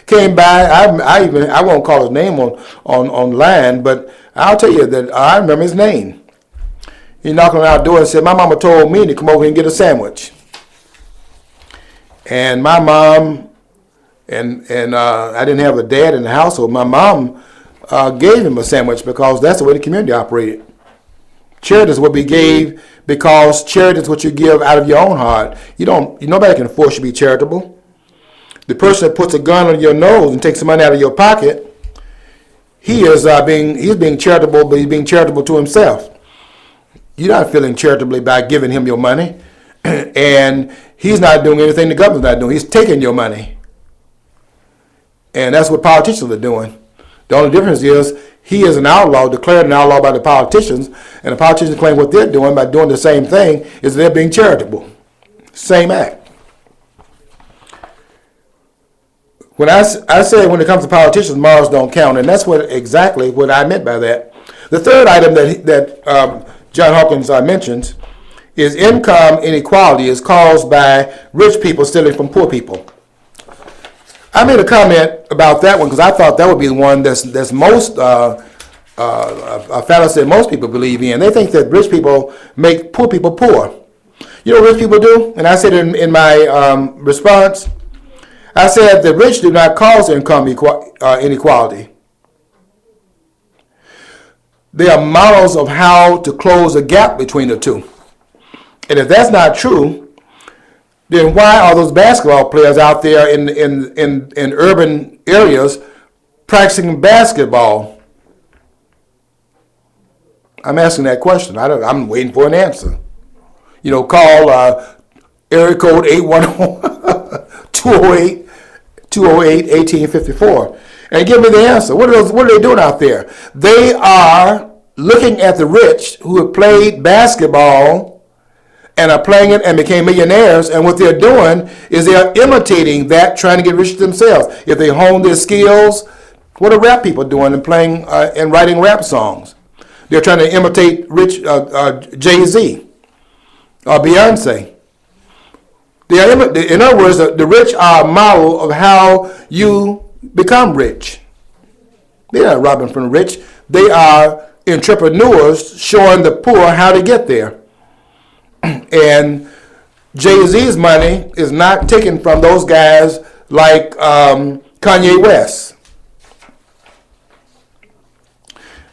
came by. I won't call his name online, but I'll tell you that I remember his name. He knocked on our door and said, "My mama told me to come over here and get a sandwich." And my mom, and I didn't have a dad in the household. My mom gave him a sandwich because that's the way the community operated. Charity is what we gave because charity is what you give out of your own heart. Nobody can force you to be charitable. The person that puts a gun on your nose and takes some money out of your pocket, he's being charitable, but he's being charitable to himself. You're not feeling charitably by giving him your money, and he's not doing anything the government's not doing. He's taking your money. And that's what politicians are doing. The only difference is he is an outlaw, declared an outlaw by the politicians, and the politicians claim what they're doing by doing the same thing is they're being charitable. Same act. When I say when it comes to politicians, morals don't count, and that's exactly what I meant by that. The third item that John Hawkins mentions is income inequality is caused by rich people stealing from poor people. I made a comment about that one because I thought that would be the one that's most a fallacy that most people believe in. They think that rich people make poor people poor. You know what rich people do? And I said in my response, I said the rich do not cause income inequality. They are models of how to close the gap between the two. And if that's not true, then why are those basketball players out there in urban areas practicing basketball? I'm asking that question. I'm waiting for an answer. Call area code 810-208-1854 and give me the answer. What are they doing out there? They are looking at the rich who have played basketball and are playing it and became millionaires. And what they're doing is they're imitating that, trying to get rich themselves. If they hone their skills, what are rap people doing and playing and writing rap songs? They're trying to imitate Jay-Z or Beyonce. In other words, the rich are a model of how you become rich. They're not robbing from the rich. They are entrepreneurs showing the poor how to get there. And Jay-Z's money is not taken from those guys like Kanye West.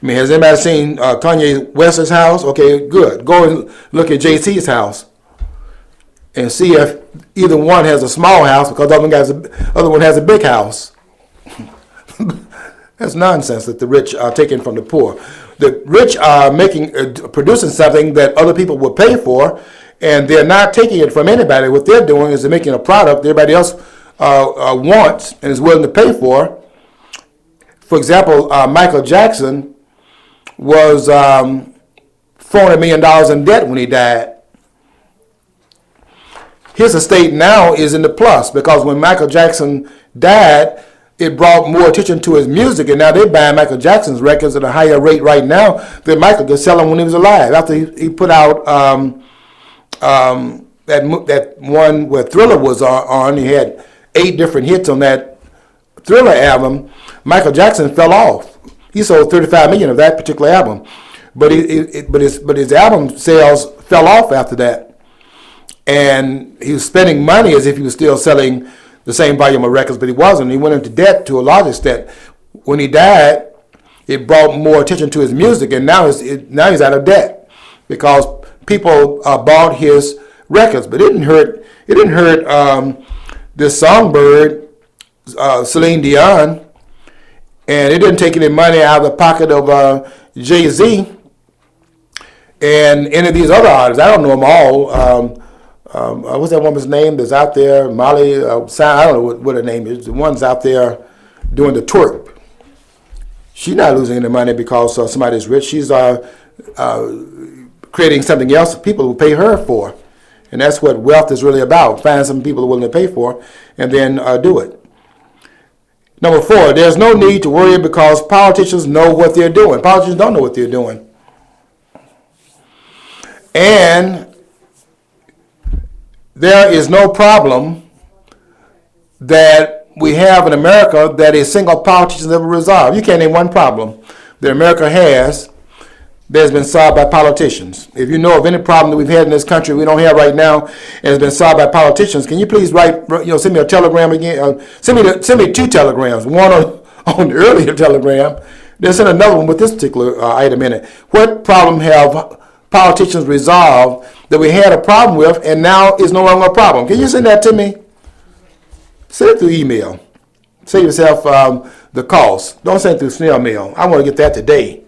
I mean, has anybody seen Kanye West's house? Okay, good. Go and look at JC's house and see if either one has a small house, because the other one has a big house. That's nonsense that the rich are taking from the poor. The rich are producing something that other people will pay for, and they're not taking it from anybody. What they're doing is they're making a product that everybody else wants and is willing to pay for. For example, Michael Jackson was $400 million in debt when he died. His estate now is in the plus, because when Michael Jackson died, it brought more attention to his music, and now they're buying Michael Jackson's records at a higher rate right now than Michael could sell them when he was alive. After he put out that one where Thriller was on, he had 8 different hits on that Thriller album. Michael Jackson fell off. He sold 35 million of that particular album, but his album sales fell off after that. And he was spending money as if he was still selling the same volume of records, but he wasn't. He went into debt to a large extent. When he died, it brought more attention to his music, and now he's out of debt because people bought his records. But it didn't hurt. It didn't hurt this songbird, Celine Dion, and it didn't take any money out of the pocket of Jay-Z and any of these other artists. I don't know them all. What's that woman's name that's out there? Molly, I don't know what her name is. The one's out there doing the twerk. She's not losing any money because somebody's rich. She's creating something else people will pay her for. And that's what wealth is really about. Find some people who are willing to pay for and then do it. Number 4, there's no need to worry because politicians know what they're doing. Politicians don't know what they're doing. And there is no problem that we have in America that a single politician ever resolved. You can't name one problem that America has that has been solved by politicians. If you know of any problem that we've had in this country we don't have right now and has been solved by politicians, can you please send me a telegram again? Send me 2 telegrams, one on the earlier telegram, then send another one with this particular item in it. What problem have politicians resolved that we had a problem with and now is no longer a problem? Can you send that to me? Send it through email. Save yourself the cost. Don't send it through snail mail. I want to get that today.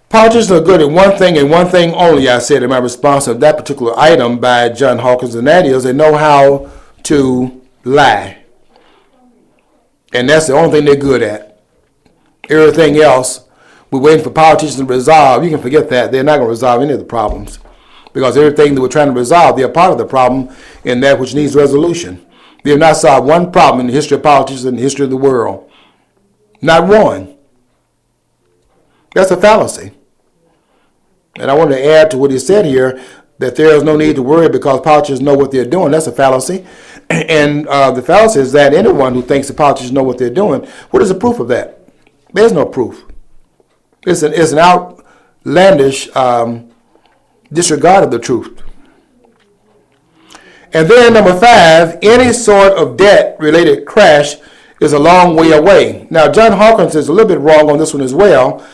Politicians are good at one thing and one thing only, I said in my response to that particular item by John Hawkins, and that is they know how to lie. And that's the only thing they're good at. Everything else, we're waiting for politicians to resolve. You can forget that. They're not going to resolve any of the problems because everything that we're trying to resolve, they're part of the problem in that which needs resolution. They have not solved one problem in the history of politics and the history of the world. Not one. That's a fallacy. And I want to add to what he said here that there is no need to worry because politicians know what they're doing. That's a fallacy. And the fallacy is that anyone who thinks the politicians know what they're doing, what is the proof of that? There's no proof. It's an outlandish disregard of the truth. And then number 5, any sort of debt-related crash is a long way away. Now, John Hawkins is a little bit wrong on this one as well.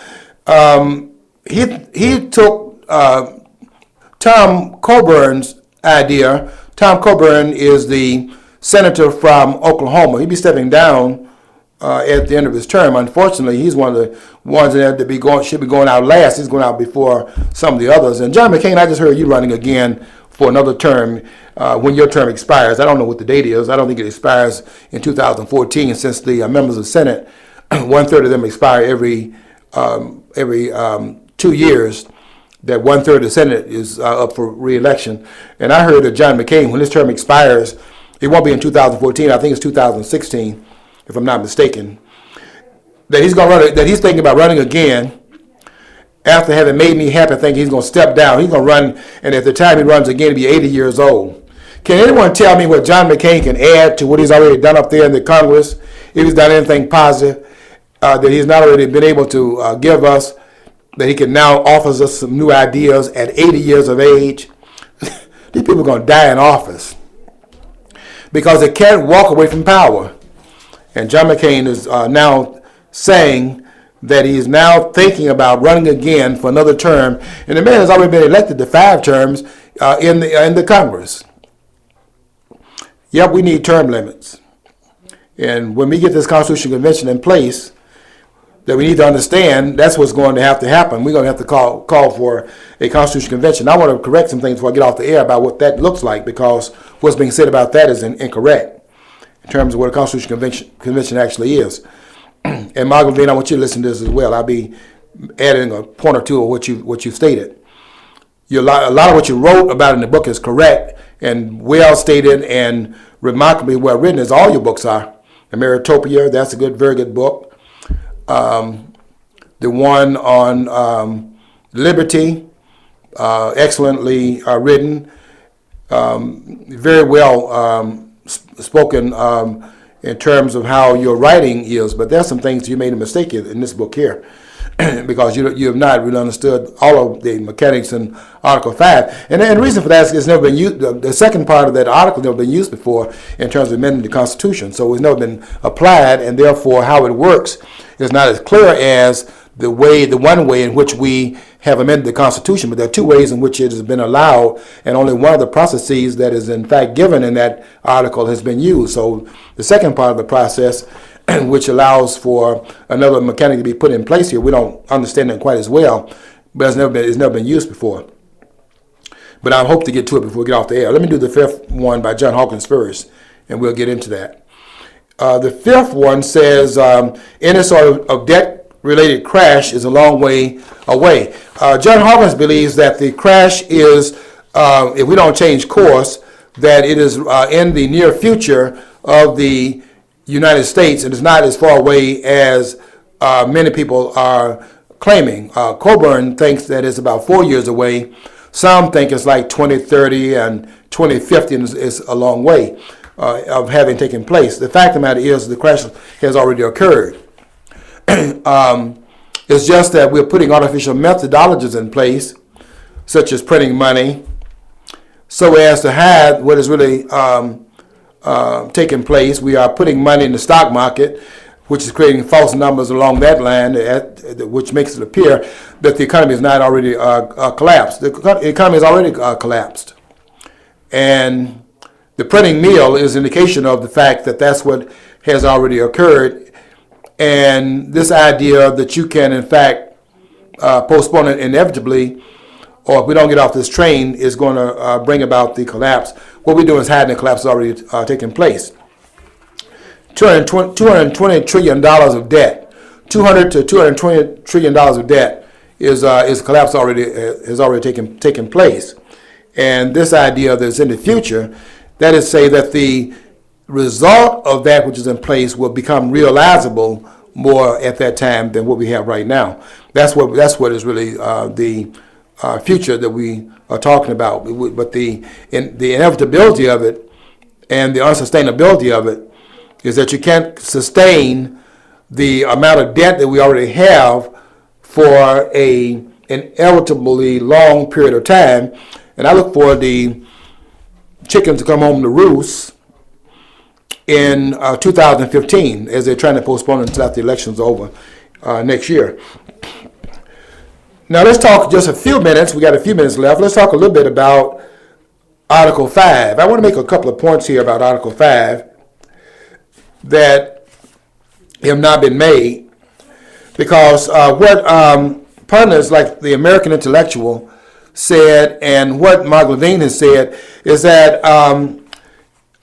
He took Tom Coburn's idea. Tom Coburn is the senator from Oklahoma. He'll be stepping down at the end of his term. Unfortunately, he's one of the ones that should be going out last. He's going out before some of the others. And John McCain, I just heard you running again for another term when your term expires. I don't know what the date is. I don't think it expires in 2014 since the members of the Senate, 1/3 of them expire every 2 years. that 1/3 of the Senate is up for re-election. And I heard that John McCain, when his term expires, it won't be in 2014. I think it's 2016, if I'm not mistaken. That he's going to run. That he's thinking about running again. After having made me happy, I think he's going to step down. He's going to run, and at the time he runs again, he'll be 80 years old. Can anyone tell me what John McCain can add to what he's already done up there in the Congress? If he's done anything positive that he's not already been able to give us, that he can now offer us some new ideas at 80 years of age. These people are going to die in office because they can't walk away from power. And John McCain is now saying that he's now thinking about running again for another term. And the man has already been elected to 5 terms in the Congress. Yep, we need term limits. And when we get this Constitutional Convention in place, that we need to understand that's what's going to have to happen. We're going to have to call for a Constitutional Convention. I want to correct some things before I get off the air about what that looks like, because what's being said about that is incorrect in terms of what a Constitutional Convention actually is. And Margaret Levine, I want you to listen to this as well. I'll be adding a point or two of what you stated. A lot of what you wrote about in the book is correct and well stated and remarkably well written, as all your books are. Meritopia, that's a very good book. The one on liberty, excellently written, very well spoken in terms of how your writing is. But there's some things you made a mistake in this book here, because you have not really understood all of the mechanics in Article 5. And the reason for that is it's never been used. The second part of that article has never been used before in terms of amending the Constitution. So it's never been applied, and therefore how it works is not as clear as the one way in which we have amended the Constitution. But there are 2 ways in which it has been allowed, and only one of the processes that is in fact given in that article has been used. So the second part of the process, which allows for another mechanic to be put in place here, we don't understand it quite as well, but it's never been used before. But I hope to get to it before we get off the air. Let me do the 5th one by John Hawkins first, and we'll get into that. The 5th one says, any sort of debt-related crash is a long way away. John Hawkins believes that the crash is, if we don't change course, that it is in the near future of the United States, and it's not as far away as many people are claiming. Coburn thinks that it's about 4 years away. Some think it's like 2030 and 2050 is a long way of having taken place. The fact of the matter is the crash has already occurred. It's just that we're putting artificial methodologies in place, such as printing money, so as to hide what is really taking place. We are putting money in the stock market, which is creating false numbers along that line, which makes it appear that the economy is not already collapsed. The economy is already collapsed. And the printing mill is an indication of the fact that that's what has already occurred. And this idea that you can, in fact, postpone it inevitably, or if we don't get off this train, is going to bring about the collapse. What we're doing is hiding the collapse already taking place. $220 trillion of debt, $200 to $220 trillion of debt is collapse has already taken place. And this idea that's in the future, that is say that the result of that which is in place will become realizable more at that time than what we have right now. That's what is really the future that we are talking about. But the inevitability of it and the unsustainability of it is that you can't sustain the amount of debt that we already have for an inevitably long period of time. And I look for the chickens to come home to roost in 2015, as they're trying to postpone until after the election's over next year. Now let's talk just a few minutes. We got a few minutes left. Let's talk a little bit about Article 5. I want to make a couple of points here about Article 5 that have not been made, because what pundits like the American Intellectual said and what Mark Levine has said is that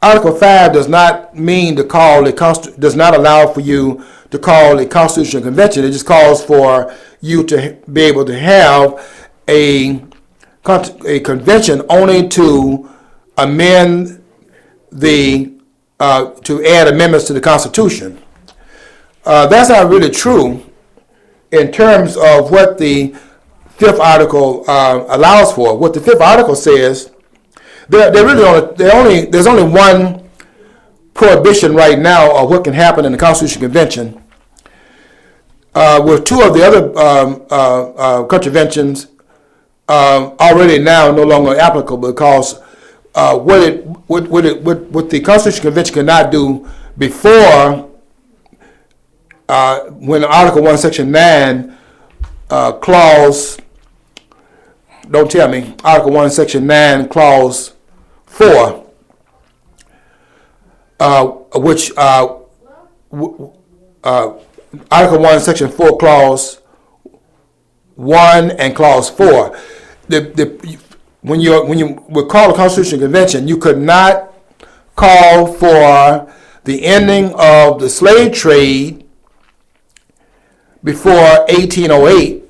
Article 5 does not mean to call does not allow for you to call a constitutional convention. It just calls for you to be able to have a convention only to amend to add amendments to the Constitution. That's not really true in terms of what the Fifth Article allows for. What the Fifth Article says, there's only one prohibition right now of what can happen in the Constitutional Convention. With two of the other contraventions already now no longer applicable, because what the Constitutional Convention cannot do before, when Article 1, Section 9, Clause, don't tell me, Article 1, Section 9, Clause 4, which Article 1, Section 4, Clause 1 and Clause 4. When you would call a Constitutional Convention, you could not call for the ending of the slave trade before 1808.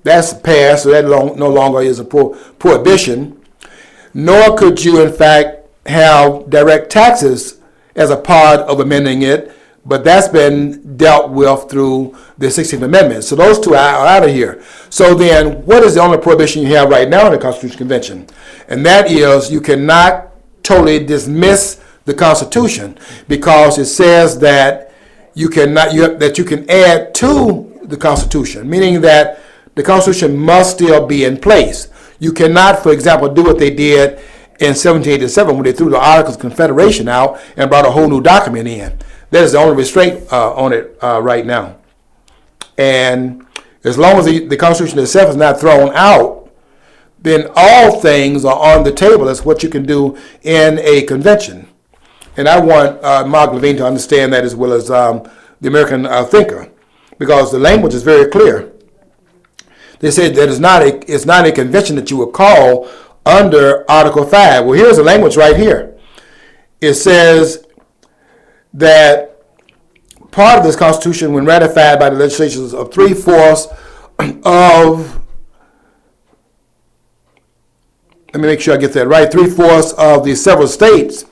That's passed, so that no longer is a prohibition. Nor could you, in fact, have direct taxes as a part of amending it, but that's been dealt with through the 16th Amendment. So those two are out of here. So then, what is the only prohibition you have right now in the Constitutional Convention? And that is, you cannot totally dismiss the Constitution, because it says that you can add to the Constitution, meaning that the Constitution must still be in place. You cannot, for example, do what they did in 1787 when they threw the Articles of Confederation out and brought a whole new document in. That is the only restraint on it right now. And as long as the Constitution itself is not thrown out, then all things are on the table. That's what you can do in a convention. And I want Mark Levine to understand that, as well as the American Thinker, because the language is very clear. They said that it's not a convention that you would call under Article 5. Well, here's the language right here. It says that part of this Constitution, when ratified by the legislatures of 3/4 of, let me make sure I get that right, 3/4 of the several states,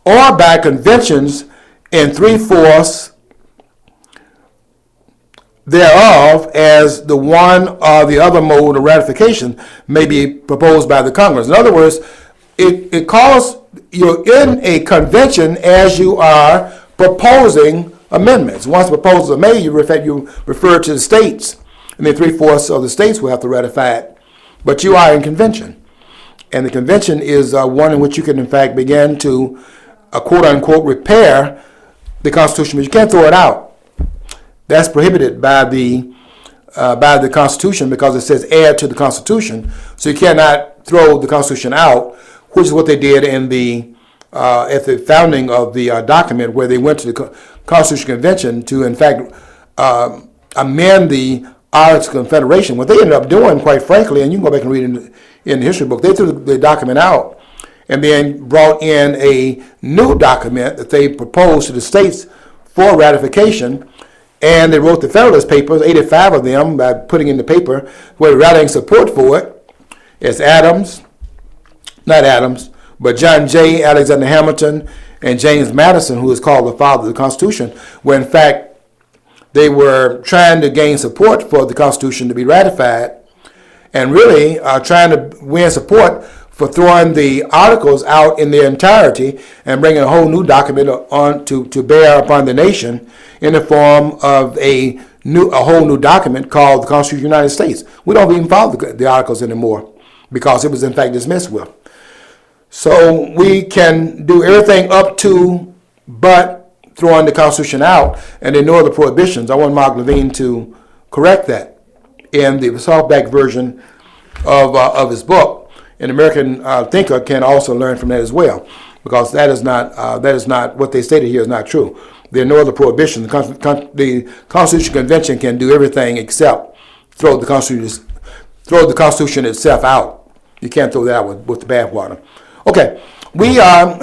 or by conventions in 3/4 thereof, as the one or the other mode of ratification may be proposed by the Congress. In other words, it calls, you're in a convention as you are proposing amendments. Once proposals are made, you refer to the states, and then 3/4 of the states will have to ratify it. But you are in convention. And the convention is one in which you can, in fact, begin to, quote-unquote, repair the Constitution, but you can't throw it out. That's prohibited by the Constitution, because it says add to the Constitution. So you cannot throw the Constitution out, which is what they did in at the founding of the document, where they went to the Constitutional Convention to, in fact, amend the Articles of Confederation. What they ended up doing, quite frankly, and you can go back and read in the history book, they threw the document out and then brought in a new document that they proposed to the states for ratification. And they wrote the Federalist Papers, 85 of them, by putting in the paper where rallying support for it. It's not Adams, but John Jay, Alexander Hamilton, and James Madison, who is called the father of the Constitution, where in fact they were trying to gain support for the Constitution to be ratified, and really trying to win support for throwing the articles out in their entirety and bringing a whole new document on to bear upon the nation in the form of a whole new document called the Constitution of the United States. We don't even follow the articles anymore, because it was in fact dismissed with. So we can do everything up to but throwing the Constitution out and ignore the prohibitions. I want Mark Levine to correct that in the softback version of his book. An American Thinker can also learn from that as well, because that is not what they stated here is not true. There are no other prohibitions. The Constitutional Convention can do everything except throw the Constitution itself out. You can't throw that out with the bathwater. Okay, we have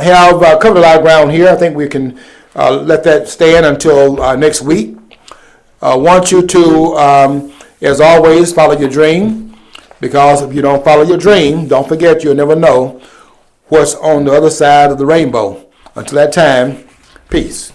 covered a lot of ground here. I think we can let that stand until next week. I want you to, as always, follow your dream. Because if you don't follow your dream, don't forget you'll never know what's on the other side of the rainbow. Until that time, peace.